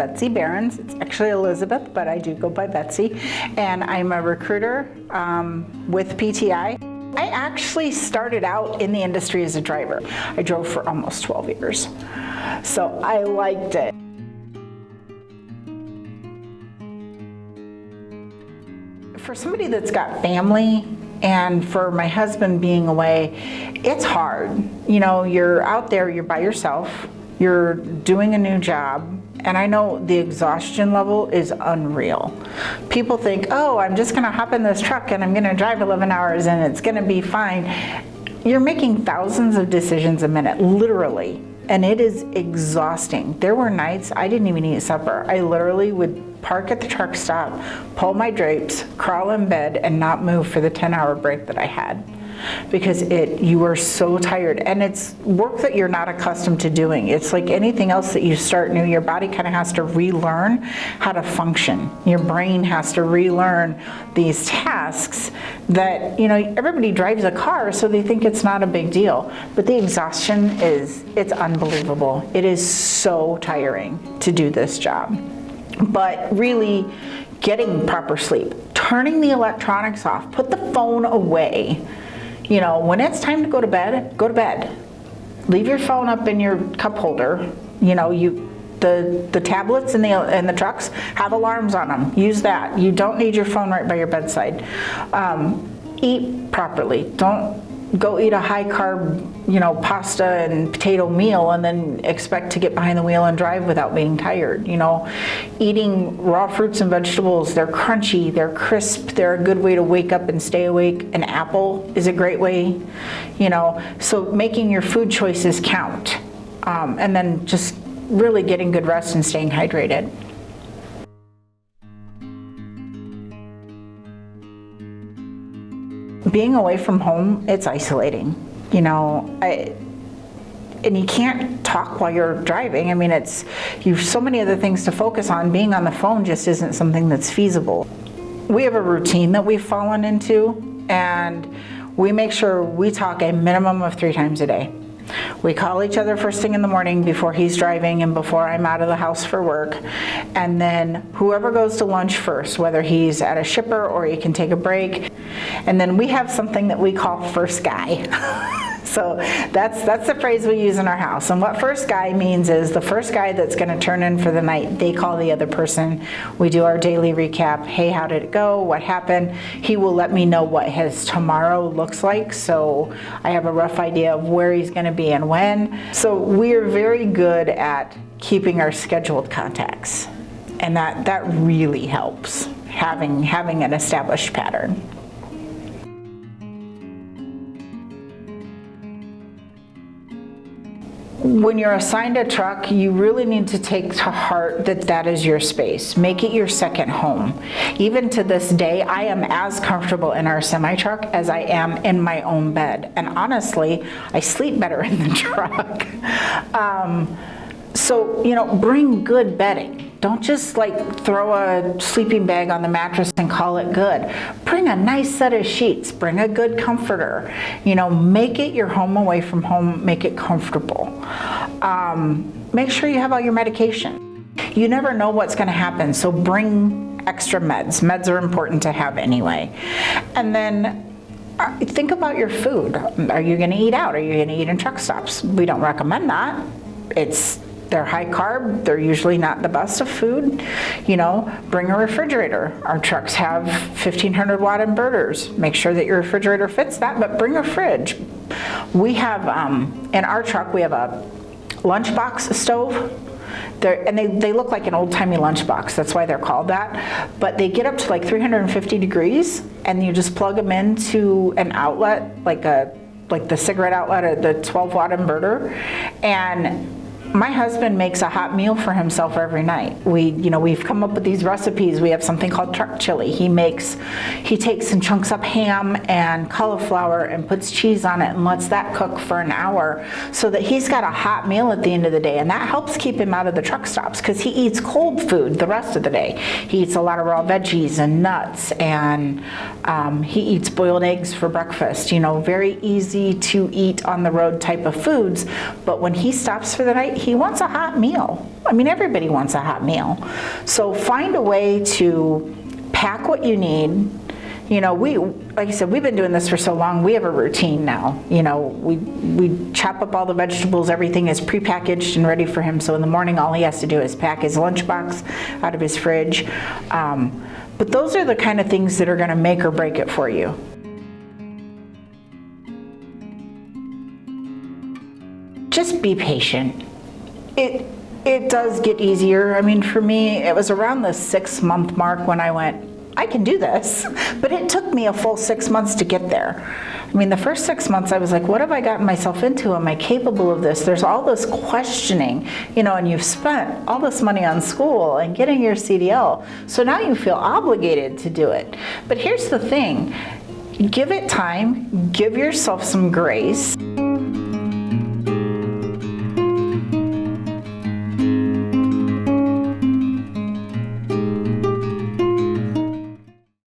Betsy Behrens. It's actually Elizabeth, but I do go by Betsy. And I'm a recruiter with PTI. I actually started out in the industry as a driver. I drove for almost 12 years, so I liked it. For somebody that's got family, and for my husband being away, it's hard. You know, you're out there, you're by yourself, you're doing a new job, and I know the exhaustion level is unreal. People think, oh, I'm just gonna hop in this truck and I'm gonna drive 11 hours and it's gonna be fine. You're making thousands of decisions a minute, literally, and it is exhausting. There were nights I didn't even eat supper. I literally would park at the truck stop, pull my drapes, crawl in bed, and not move for the 10-hour break that I had. Because you are so tired, and it's work that you're not accustomed to doing. It's like anything else that you start new, your body kind of has to relearn how to function. Your brain has to relearn these tasks that, you know, everybody drives a car, so they think it's not a big deal. But the exhaustion it's unbelievable. It is so tiring to do this job. But really, getting proper sleep, turning the electronics off, put the phone away. You know, when it's time to go to bed, go to bed. Leave your phone up in your cup holder. You know, the tablets in the trucks have alarms on them. Use that. You don't need your phone right by your bedside. Eat properly. Don't go eat a high carb, you know, pasta and potato meal and then expect to get behind the wheel and drive without being tired. You know, eating raw fruits and vegetables, they're crunchy, they're crisp, they're a good way to wake up and stay awake. An apple is a great way, you know, so making your food choices count. And then just really getting good rest and staying hydrated. Being away from home, it's isolating, you know, and you can't talk while you're driving. I mean, you've so many other things to focus on. Being on the phone just isn't something that's feasible. We have a routine that we've fallen into, and we make sure we talk a minimum of 3 times a day. We call each other first thing in the morning before he's driving and before I'm out of the house for work. And then whoever goes to lunch first, whether he's at a shipper or he can take a break. And then we have something that we call first guy. So that's the phrase we use in our house. And what first guy means is the first guy that's going to turn in for the night, they call the other person. We do our daily recap. Hey, how did it go? What happened? He will let me know what his tomorrow looks like, so I have a rough idea of where he's going to be and when. So we're very good at keeping our scheduled contacts, and that really helps, having an established pattern. When you're assigned a truck, you really need to take to heart that is your space. Make it your second home. Even to this day, I am as comfortable in our semi-truck as I am in my own bed. And honestly, I sleep better in the truck. So, you know, bring good bedding. Don't just like throw a sleeping bag on the mattress and call it good. Bring a nice set of sheets, bring a good comforter. You know, make it your home away from home, make it comfortable. Make sure you have all your medication. You never know what's gonna happen, so bring extra meds. Meds are important to have anyway. And then think about your food. Are you gonna eat out? Are you gonna eat in truck stops? We don't recommend that. They're high carb, they're usually not the best of food. You know, bring a refrigerator. Our trucks have 1500 watt inverters. Make sure that your refrigerator fits that, but bring a fridge. We have, in our truck, we have a lunchbox stove. They look like an old-timey lunchbox, that's why they're called that. But they get up to like 350 degrees, and you just plug them into an outlet, like the cigarette outlet or the 12 watt inverter, and my husband makes a hot meal for himself every night. We've come up with these recipes. We have something called truck chili. He takes and chunks up ham and cauliflower and puts cheese on it and lets that cook for an hour so that he's got a hot meal at the end of the day. And that helps keep him out of the truck stops because he eats cold food the rest of the day. He eats a lot of raw veggies and nuts, and he eats boiled eggs for breakfast. You know, very easy to eat on the road type of foods. But when he stops for the night, he wants a hot meal. I mean, everybody wants a hot meal. So find a way to pack what you need. You know, like I said, we've been doing this for so long, we have a routine now. You know, we chop up all the vegetables, everything is prepackaged and ready for him. So in the morning, all he has to do is pack his lunchbox out of his fridge. But those are the kind of things that are gonna make or break it for you. Just be patient. It does get easier. I mean, for me, it was around the 6-month mark when I went, I can do this, but it took me a full 6 months to get there. I mean, the first 6 months I was like, what have I gotten myself into? Am I capable of this? There's all this questioning, you know, and you've spent all this money on school and getting your CDL. So now you feel obligated to do it. But here's the thing, give it time, give yourself some grace.